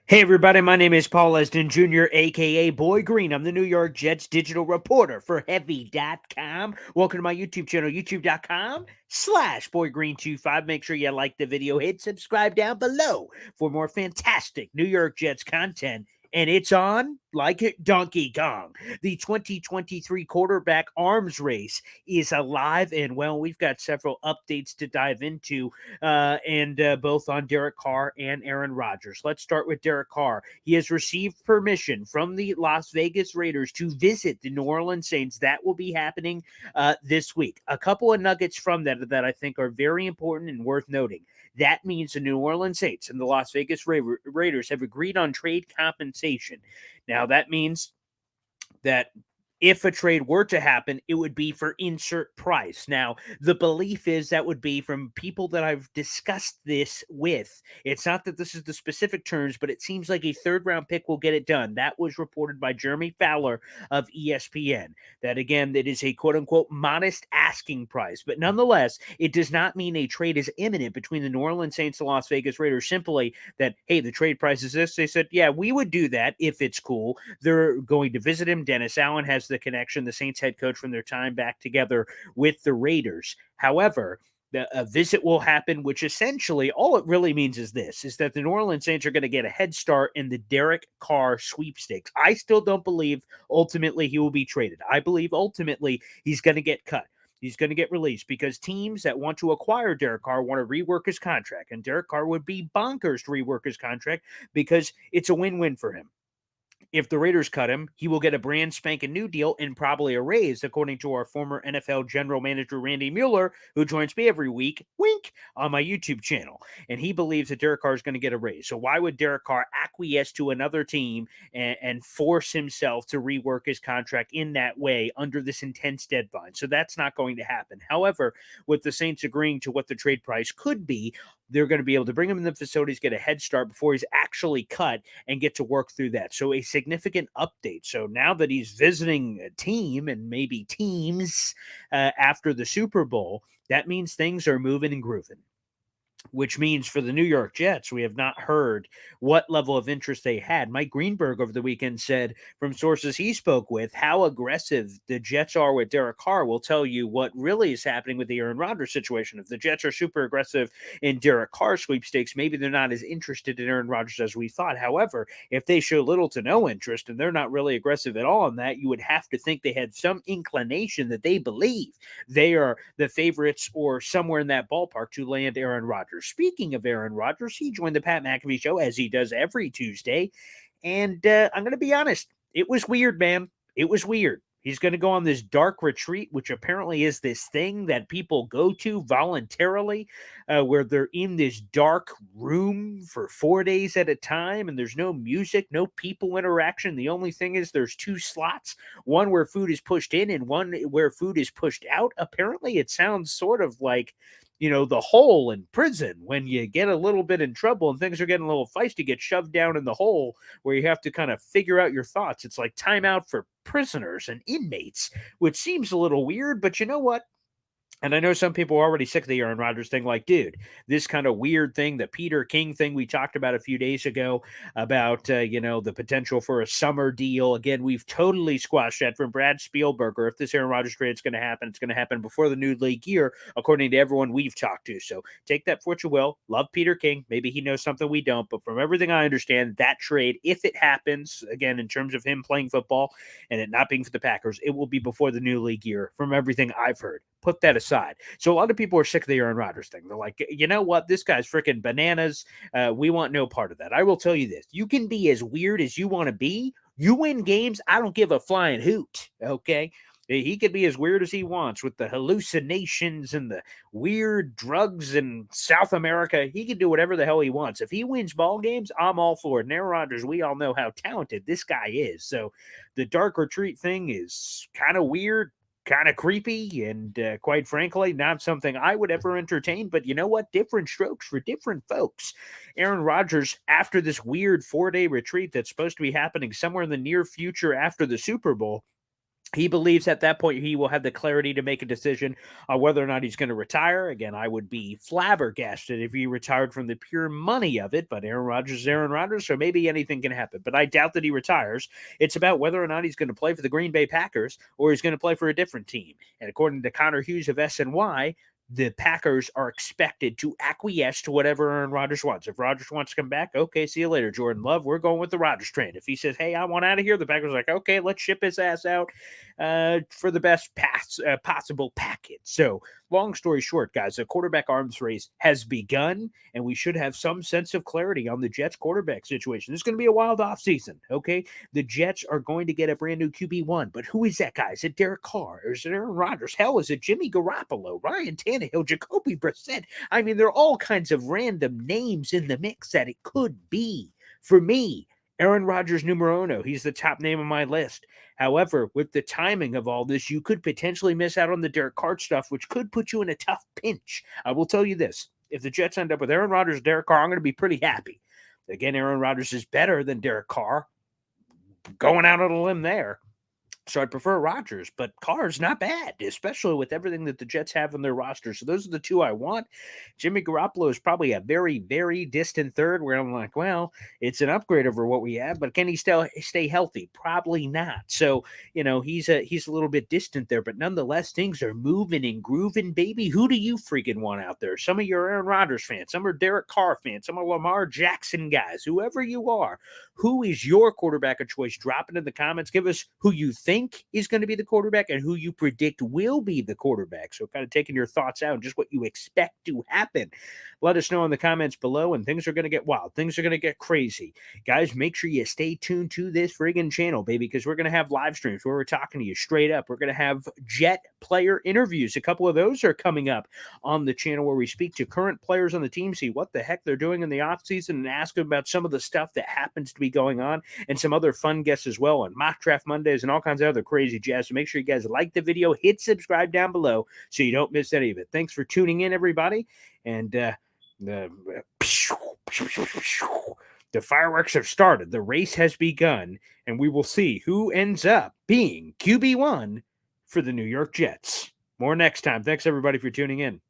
Hey everybody, my name is Paul Esden Jr., aka Boy Green. I'm the New York Jets digital reporter for Heavy.com. Welcome to my YouTube channel, youtube.com/BoyGreen25. Make sure you like the video, hit subscribe down below for more fantastic New York Jets content. And it's on like Donkey Kong. The 2023 quarterback arms race is alive, and well, we've got several updates to dive into and both on Derek Carr and Aaron Rodgers. Let's start with Derek Carr. He has received permission from the Las Vegas Raiders to visit the New Orleans Saints. That will be happening this week. A couple of nuggets from that I think are very important and worth noting. That means the New Orleans Saints and the Las Vegas Raiders have agreed on trade compensation. Now, that means that if a trade were to happen, it would be for insert price. Now, the belief is that would be from people that I've discussed this with. It's not that this is the specific terms, but it seems like a third round pick will get it done. That was reported by Jeremy Fowler of ESPN. That again, it is a quote unquote modest asking price, but nonetheless, it does not mean a trade is imminent between the New Orleans Saints and Las Vegas Raiders. Simply that, hey, the trade price is this. They said, yeah, we would do that if it's cool. They're going to visit him. Dennis Allen has the connection, the Saints head coach from their time back together with the Raiders. However, a visit will happen, which essentially all it really means is this, is that the New Orleans Saints are going to get a head start in the Derek Carr sweepstakes. I still don't believe ultimately he will be traded. I believe ultimately he's going to get cut. He's going to get released because teams that want to acquire Derek Carr want to rework his contract. And Derek Carr would be bonkers to rework his contract because it's a win-win for him. If the Raiders cut him, he will get a brand spanking new deal and probably a raise, according to our former NFL general manager, Randy Mueller, who joins me every week, wink, on my YouTube channel. And he believes that Derek Carr is going to get a raise. So why would Derek Carr acquiesce to another team and force himself to rework his contract in that way under this intense deadline? So that's not going to happen. However, with the Saints agreeing to what the trade price could be, they're going to be able to bring him in the facilities, get a head start before he's actually cut, and get to work through that. So a significant update. So now that he's visiting a team and maybe teams after the Super Bowl, that means things are moving and grooving, which means for the New York Jets, we have not heard what level of interest they had. Mike Greenberg over the weekend said, from sources he spoke with, how aggressive the Jets are with Derek Carr will tell you what really is happening with the Aaron Rodgers situation. If the Jets are super aggressive in Derek Carr sweepstakes, maybe they're not as interested in Aaron Rodgers as we thought. However, if they show little to no interest and they're not really aggressive at all on that, you would have to think they had some inclination that they believe they are the favorites or somewhere in that ballpark to land Aaron Rodgers. Speaking of Aaron Rodgers, he joined the Pat McAfee show as he does every Tuesday. And I'm going to be honest, it was weird, man. It was weird. He's going to go on this dark retreat, which apparently is this thing that people go to voluntarily, where they're in this dark room for 4 days at a time, and there's no music, no people interaction. The only thing is there's two slots, one where food is pushed in and one where food is pushed out. Apparently, it sounds sort of like the hole in prison when you get a little bit in trouble and things are getting a little feisty, get shoved down in the hole where you have to kind of figure out your thoughts. It's like timeout for prisoners and inmates, which seems a little weird, but you know what? And I know some people are already sick of the Aaron Rodgers thing. Like, dude, this kind of weird thing, the Peter King thing we talked about a few days ago about, the potential for a summer deal. Again, we've totally squashed that from Brad Spielberger. If this Aaron Rodgers trade is going to happen, it's going to happen before the new league year, according to everyone we've talked to. So take that for what you will. Love Peter King. Maybe he knows something we don't. But from everything I understand, that trade, if it happens, again, in terms of him playing football and it not being for the Packers, it will be before the new league year from everything I've heard. Put that aside. So a lot of people are sick of the Aaron Rodgers thing. They're like, you know what? This guy's freaking bananas. We want no part of that. I will tell you this. You can be as weird as you want to be. You win games. I don't give a flying hoot. Okay. He could be as weird as he wants with the hallucinations and the weird drugs in South America. He can do whatever the hell he wants. If he wins ball games, I'm all for it. And Aaron Rodgers, we all know how talented this guy is. So the dark retreat thing is kind of weird, kind of creepy, and quite frankly, not something I would ever entertain. But you know what? Different strokes for different folks. Aaron Rodgers, after this weird 4-day retreat that's supposed to be happening somewhere in the near future after the Super Bowl, He believes at that point he will have the clarity to make a decision on whether or not he's going to retire. Again, I would be flabbergasted if he retired from the pure money of it, but Aaron Rodgers is Aaron Rodgers, so maybe anything can happen. But I doubt that he retires. It's about whether or not he's going to play for the Green Bay Packers or he's going to play for a different team. And according to Connor Hughes of SNY, the Packers are expected to acquiesce to whatever Aaron Rodgers wants. If Rodgers wants to come back, okay, see you later, Jordan Love. We're going with the Rodgers train. If he says, hey, I want out of here, the Packers are like, okay, let's ship his ass out for the best possible package. So, long story short, guys, the quarterback arms race has begun, and we should have some sense of clarity on the Jets quarterback situation. This is going to be a wild offseason, okay? The Jets are going to get a brand new QB1, but who is that guy? Is it Derek Carr? Or is it Aaron Rodgers? Hell, is it Jimmy Garoppolo, Ryan Tannehill, Jacoby Brissett? I mean, there are all kinds of random names in the mix that it could be. For me, Aaron Rodgers numero uno. He's the top name on my list. However, with the timing of all this, you could potentially miss out on the Derek Carr stuff, which could put you in a tough pinch. I will tell you this. If the Jets end up with Aaron Rodgers, Derek Carr, I'm going to be pretty happy. Again, Aaron Rodgers is better than Derek Carr. Going out on a limb there. So I'd prefer Rodgers, but Carr's not bad, especially with everything that the Jets have on their roster. So those are the two I want. Jimmy Garoppolo is probably a very, very distant third where I'm like, well, it's an upgrade over what we have, but can he still stay healthy? Probably not. So, he's a little bit distant there, but nonetheless, things are moving and grooving, baby. Who do you freaking want out there? Some of you are Aaron Rodgers fans, some are Derek Carr fans, some are Lamar Jackson guys, whoever you are. Who is your quarterback of choice? Drop it in the comments. Give us who you think is going to be the quarterback and who you predict will be the quarterback. So kind of taking your thoughts out and just what you expect to happen. Let us know in the comments below, and things are going to get wild. Things are going to get crazy. Guys, make sure you stay tuned to this friggin' channel, baby, because we're going to have live streams where we're talking to you straight up. We're going to have Jet player interviews. A couple of those are coming up on the channel where we speak to current players on the team, see what the heck they're doing in the offseason, and ask them about some of the stuff that happens to be going on, and some other fun guests as well on Mock Draft Mondays and all kinds of other crazy jazz. So make sure you guys like the video, hit subscribe down below so you don't miss any of it. Thanks for tuning in, everybody. And the fireworks have started. The race has begun, and we will see who ends up being QB1 for the New York Jets. More next time. Thanks, everybody, for tuning in.